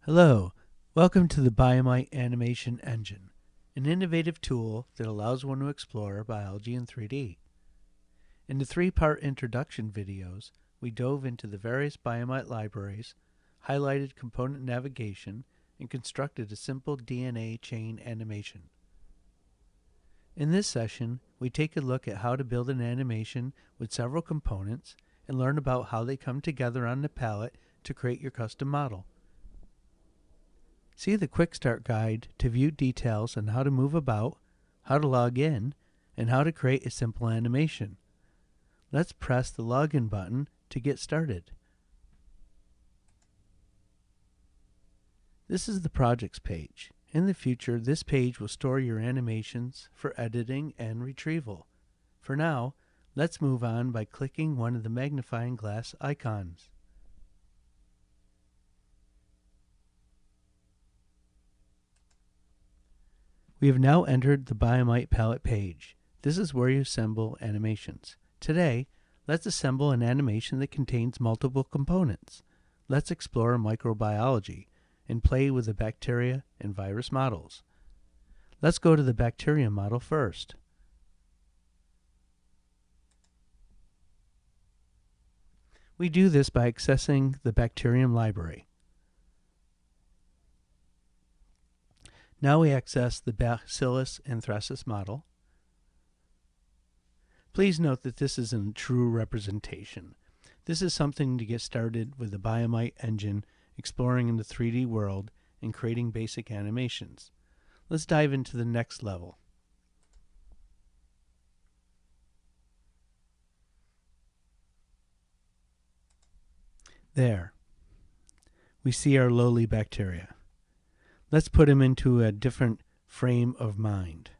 Hello, welcome to the BioMight Animation Engine, an innovative tool that allows one to explore biology in 3D. In the three-part introduction videos, we dove into the various BioMight libraries, highlighted component navigation, and constructed a simple DNA chain animation. In this session, we take a look at how to build an animation with several components and learn about how they come together on the palette to create your custom model. See the Quick Start guide to view details on how to move about, how to log in, and how to create a simple animation. Let's press the Login button to get started. This is the Projects page. In the future, this page will store your animations for editing and retrieval. For now, let's move on by clicking one of the magnifying glass icons. We have now entered the BioMight palette page. This is where you assemble animations. Today, let's assemble an animation that contains multiple components. Let's explore microbiology and play with the bacteria and virus models. Let's go to the bacteria model first. We do this by accessing the bacterium library. Now we access the Bacillus anthracis model. Please note that this isn't a true representation. This is something to get started with the BioMight engine, exploring in the 3D world and creating basic animations. Let's dive into the next level. There, we see our lowly bacteria. Let's put him into a different frame of mind.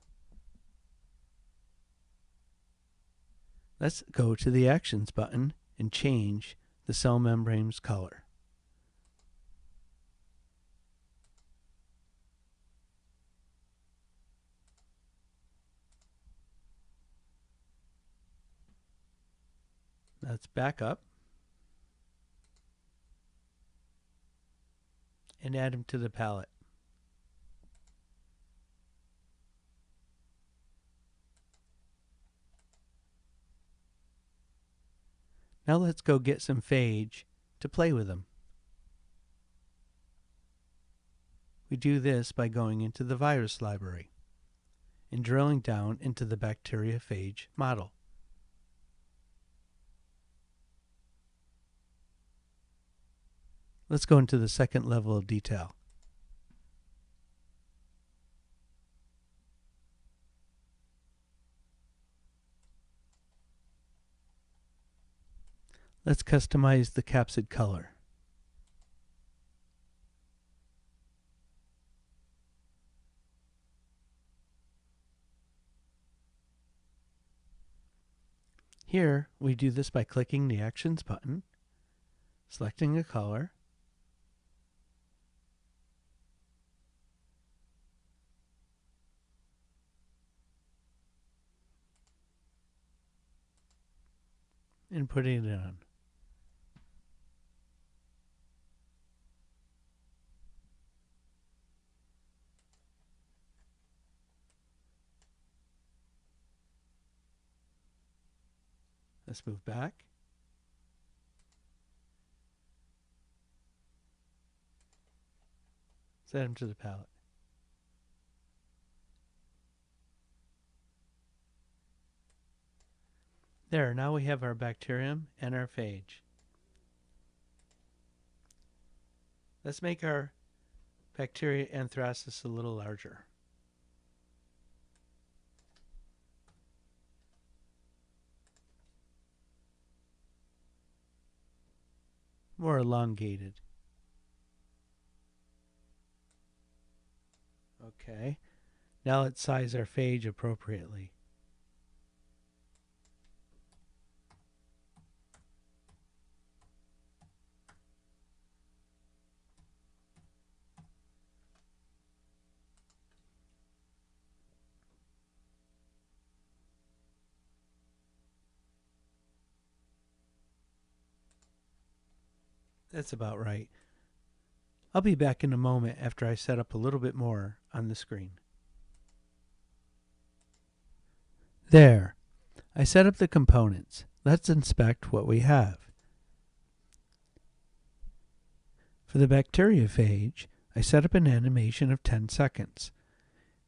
Let's go to the Actions button and change the cell membrane's color. Let's back up and add him to the palette. Now let's go get some phage to play with them. We do this by going into the virus library and drilling down into the bacteriophage model. Let's go into the second level of detail. Let's customize the capsid color. Here, we do this by clicking the Actions button, selecting a color, and putting it on. Let's move back. Set him to the palette. There, now we have our bacterium and our phage. Let's make our bacteria anthracis a little larger. More elongated. Okay, now let's size our phage appropriately. That's about right. I'll be back in a moment after I set up a little bit more on the screen. There, I set up the components. Let's inspect what we have. For the bacteriophage, I set up an animation of 10 seconds.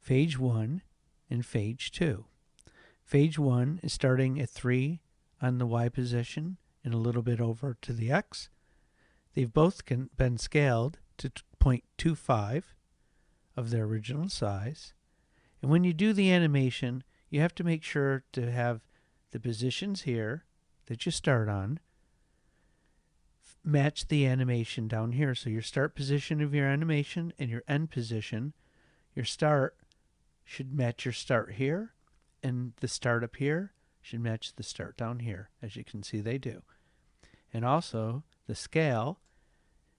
Phage 1 and phage 2. Phage 1 is starting at 3 on the Y position and a little bit over to the X. They've both been scaled to 0.25 of their original size. And when you do the animation, you have to make sure to have the positions here that you start on match the animation down here. So your start position of your animation and your end position, your start should match your start here, and the start up here should match the start down here. As you can see, they do. And also, the scale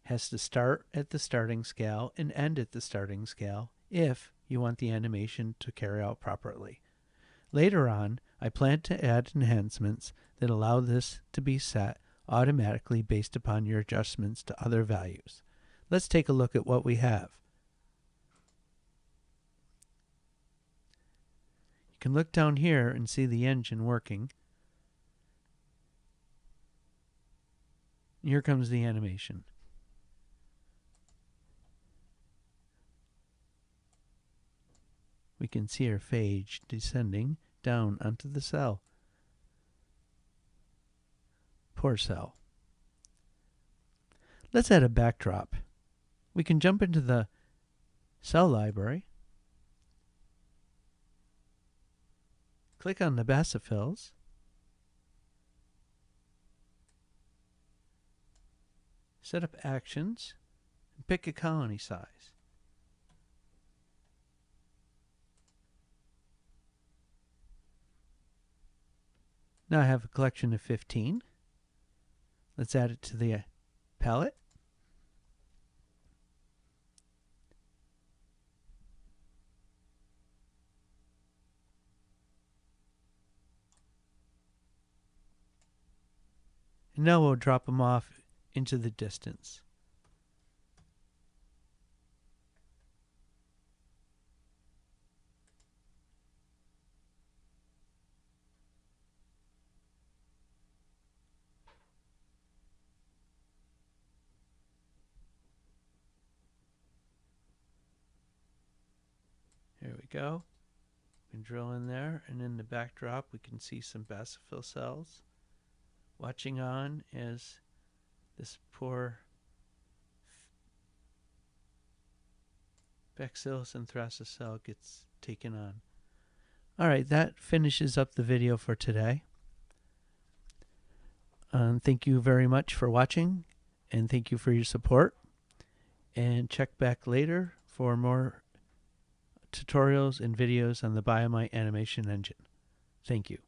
has to start at the starting scale and end at the starting scale if you want the animation to carry out properly. Later on, I plan to add enhancements that allow this to be set automatically based upon your adjustments to other values. Let's take a look at what we have. You can look down here and see the engine working. Here comes the animation. We can see our phage descending down onto the cell. Poor cell. Let's add a backdrop. We can jump into the cell library, click on the basophils, set up actions, and pick a colony size. Now I have a collection of 15. Let's add it to the palette. And now we'll drop them off into the distance. There we go. We can drill in there, and in the backdrop we can see some basophil cells watching on as this poor Bacillus anthracis cell gets taken on. Alright, that finishes up the video for today. Thank you very much for watching, and thank you for your support. And check back later for more tutorials and videos on the BioMight animation engine. Thank you.